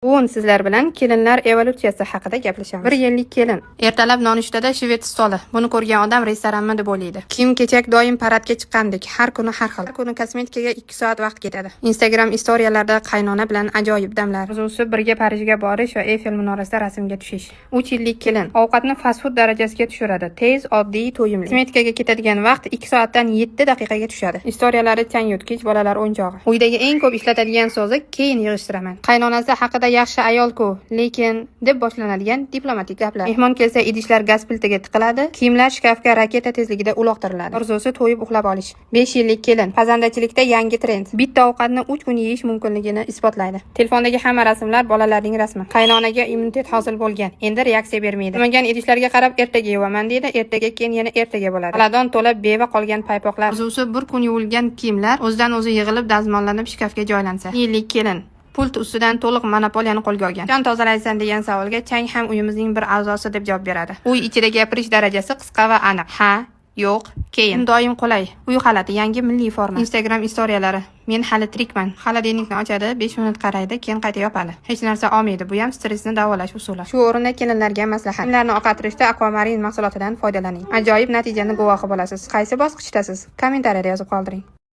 Bugun sizlar bilan kelinlar evolyutsiyasi haqida gaplashamiz. 1 yillik kelin. Ertalab nonushtada shved stoli. Buni ko'rgan odam restoranmi deb o'ylaydi. Kiyim-kechak doim paradga chiqqandek, har kuni har xil. Har kuni kosmetikaga 2 soat vaqt ketadi. Instagram storiyalarda qaynona bilan ajoyib damlar. O'zi birga Parijga borish va Eyfel minorasida rasmga tushish. 3 yillik kelin. Ovqatni fast food darajasiga tushiradi. Tez, oddiy, to'yimli. Kosmetikaga ketadigan vaqt 2 soatdan 7 daqiqaga tushadi. Istoriyalari changyutgich, bolalar o'yinchog'i. Uydagi eng ko'p ishlatadigan so'zi keyin yig'ishtiraman. Qaynonasi haqida yaxshi ayol-ku, lekin deb boshlanadigan diplomatik gaplar. Mehmon kelsa idishlar gaz piltiga tiqiladi, kiyimlar shkafga raketa tezligida uloqtiriladi. Orzusi to'yib uxlab olish. 5 yillik kelin. Pazandachilikda yangi trend. Bitta ovqatni 3 kun yeyish mumkinligini isbotlaydi. Telefondagi hamma rasmlar bolalarning rasmi. Qaynonaga immunitet hosil bo'lgan. Endi reaksiya bermaydi. Yemagan idishlarga qarab ertaga yevaman deydi, ertaga keyin yana ertaga bo'ladi. Aladon to'lab beva qolgan paypoqlar. Orzusi bir kun yuvilgan kiyimlar o'zidan o'zi yig'ilib dazmollanib shkafga joylansa. Yillik kelin. Pult ustidan to'liq monopoliyani qo'lga olgan. Qachon tozalaysan degan savolga chang ham uyimizning bir a'zosi deb javob beradi. Uy ichida gapirish darajasi qisqa va aniq. Ha, yo'q, keyin. Doim qulay. Uy xalati yangi milliy forma. Instagram istoriyalari. Men hali tirikman. Xolodilnikni ochadi, 5 minut qaraydi, keyin qayta yopadi. Hech narsa olmaydi. Bu ham stressni davolash usuli. Shu o'rinda kelinlarga maslahat. Kiyimlarni oqartirishda akvamarin mahsulotidan foydalaning. Ajoyib natijani guvohi bo'lasiz. Qaysi bosqichdasiz? Kommentariyada yozib qoldiring.